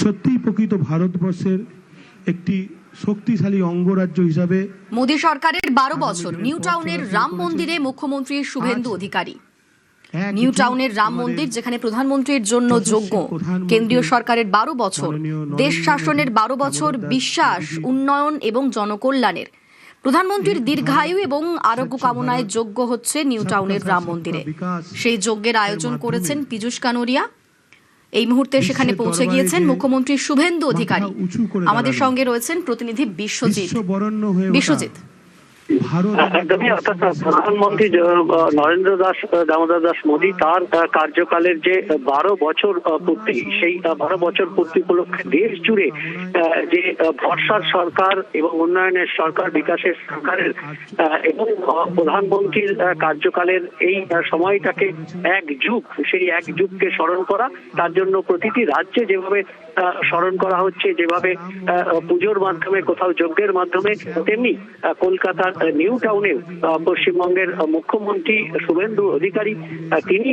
সত্যিই প্রকৃত ভারতবর্ষের একটি শক্তিশালী অঙ্গরাজ্য হিসাবে মোদী সরকারের 12 বছর নিউ টাউনের রাম মন্দিরে মুখ্যমন্ত্রী শুভেন্দু অধিকারী। নিউ টাউনের রাম মন্দির যেখানে প্রধানমন্ত্রীর জন্য যোগ্য, কেন্দ্রীয় সরকারের 12 বছর, দেশ শাসনের 12 বছর, বিশ্বাস, উন্নয়ন এবং জনকল্যাণের, প্রধানমন্ত্রীর দীর্ঘায়ু এবং আরোগ্য কামনায় যজ্ঞ হচ্ছে নিউ টাউনের রাম মন্দিরে। সেই যজ্ঞের আয়োজন করেছেন পীযূষ কানোরিয়া। এই মুহূর্তে সেখানে পৌঁছে গিয়েছেন মুখ্যমন্ত্রী শুভেন্দু অধিকারী। আমাদের সঙ্গে রয়েছেন প্রতিনিধি বিশ্বজিৎ। একদমই, অর্থাৎ প্রধানমন্ত্রী নরেন্দ্র দামোদর দাস মোদী তার কার্যকালের যে 12 বছর পূর্তি, সেই 12 বছর পূর্তি উপলক্ষে দেশ জুড়ে যে ভরসার সরকার এবং উন্নয়নের সরকার, বিকাশের সরকারের এবং প্রধানমন্ত্রীর কার্যকালের এই সময়টাকে এক যুগ, সেই এক যুগকে স্মরণ করা, তার জন্য প্রতিটি রাজ্যে যেভাবে স্মরণ করা হচ্ছে, যেভাবে পুজোর মাধ্যমে, কোথাও যজ্ঞের মাধ্যমে, তেমনি কলকাতার নিউ টাউনে পশ্চিমবঙ্গের মুখ্যমন্ত্রী শুভেন্দু অধিকারী তিনি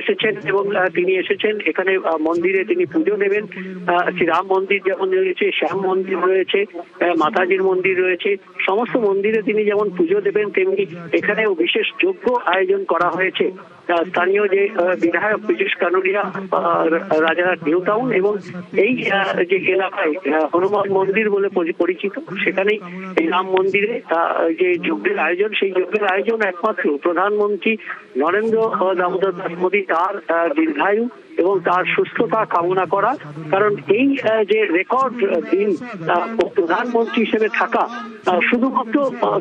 এসেছেন এবং তিনি এসেছেন এখানে মন্দিরে তিনি পুজো দেবেন। শ্রীরাম মন্দির যেমন রয়েছে, শ্যাম মন্দির রয়েছে, মাতাজির মন্দির রয়েছে, সমস্ত মন্দিরে তিনি যেমন পুজো দেবেন তেমনি এখানেও বিশেষ যজ্ঞ আয়োজন করা হয়েছে। স্থানীয় যে বিধায়ক পীযূষ কানোরিয়া রাজারহাট নিউ টাউন এবং এই যে এলাকায় হনুমান মন্দির বলে পরিচিত, সেখানেই এই রাম মন্দিরে যে যজ্ঞের আয়োজন, সেই যজ্ঞের আয়োজন একমাত্র প্রধানমন্ত্রী নরেন্দ্র দামোদর দাস মোদী তার দীর্ঘায়ু এবং তার সুস্থতা কামনা করা। কারণ এই যে রেকর্ড দিন প্রধানমন্ত্রী হিসেবে থাকা, শুধুমাত্র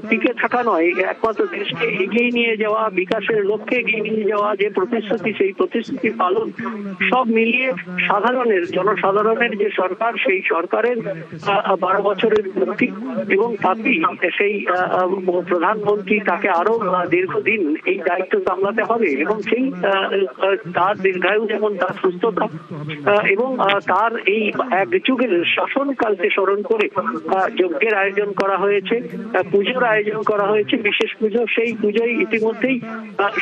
টিকে থাকা নয়, একমাত্র দেশকে এগিয়ে নিয়ে যাওয়া, বিকাশের লক্ষ্যে এগিয়ে নিয়ে যাওয়া যে প্রতিশ্রুতি, সেই প্রতিশ্রুতি পালন, সব মিলিয়ে জনসাধারণের যে সরকার, সেই সরকারের 12 বছরের পূর্তি এবং তাতেই সেই প্রধানমন্ত্রী তাকে আরো দীর্ঘদিন এই দায়িত্ব সামলাতে হবে এবং সেই তার দীর্ঘায়ু যেমন তার সুস্থতা এবং তার এই এক যুগের শাসনকালকে স্মরণ করে যজ্ঞের আয়োজন করা হয়েছে, পুজোর আয়োজন করা হয়েছে, বিশেষ পুজো। সেই পুজোয় ইতিমধ্যেই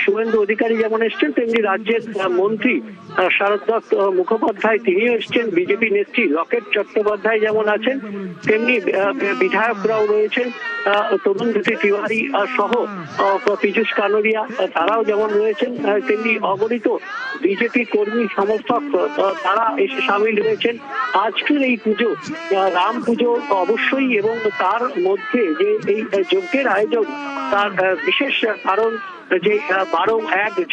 শুভেন্দু অধিকারী যেমন এসছেন, তেমনি রাজ্যের মন্ত্রী শারদ মুখোপাধ্যায় তিনিও এসছেন, বিজেপি নেত্রী লকেট চট্টোপাধ্যায় যেমন আছেন, তেমনি বিধায়করাও রয়েছেন, তরুণজ্যোতি তিওয়ারি সহ পীযূষ কানোরিয়া তারাও যেমন রয়েছেন, তেমনি অগণিত বিজেপি কর্মী সমর্থক তারা এসে সামিল হয়েছেন। আজকের এই পুজো রাম পুজো অবশ্যই, এবং তার মধ্যে যে এই যজ্ঞের আয়োজন তার বিশেষ কারণ যে 12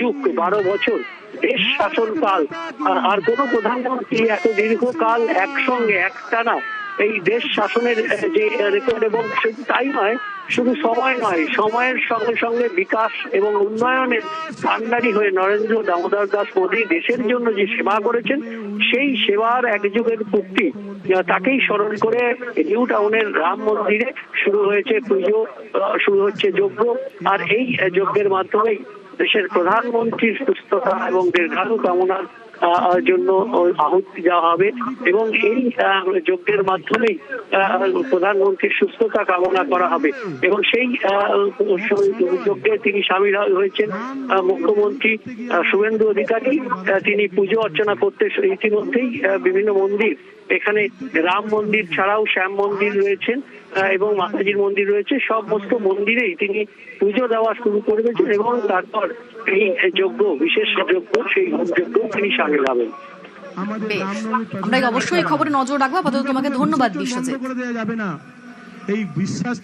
যুগ, 12 বছর দেশ শাসনকাল, আর কোন প্রধানমন্ত্রী এত দীর্ঘকাল একসঙ্গে একটানা এই দেশ শাসনের যে রেকর্ড, এবং শুধু তাই নয়, শুধু সময় নয়, সময়ের সঙ্গে সঙ্গে বিকাশ এবং উন্নয়নের ভান্ডারী হয়ে নরেন্দ্র দামোদর দাস মোদী দেশের জন্য যে সেবা করেছেন, সেই সেবার এক যুগের পূর্তি, তাকেই স্মরণ করে নিউ টাউনের রাম মন্দিরে শুরু হয়েছে পুজো, শুরু হচ্ছে যজ্ঞ। আর এই যজ্ঞের মাধ্যমেই দেশের প্রধানমন্ত্রীর সুস্থতা এবং দীর্ঘায়ু কামনার জন্য আহুতি দেওয়া হবে এবং এই যজ্ঞের মাধ্যমেই প্রধানমন্ত্রীর সুস্থতা কামনা করা হবে এবং সেই যজ্ঞে তিনি সামিল হয়েছেন মুখ্যমন্ত্রী শুভেন্দু অধিকারী। তিনি পুজো অর্চনা করতে ইতিমধ্যেই বিভিন্ন মন্দির, এখানে রাম মন্দির ছাড়াও শ্যাম মন্দির রয়েছেন এবং মাতাজির মন্দির রয়েছে, সমস্ত মন্দিরেই তিনি পুজো দেওয়া শুরু করবেন এবং তারপর এই যজ্ঞ, বিশেষ যজ্ঞ, সেই যজ্ঞ তিনি সামিল হবেন। আমরা অবশ্যই খবরে নজর রাখবো। আপাতত তোমাকে ধন্যবাদ বিশ্বজিৎ। এই বিশ্বাস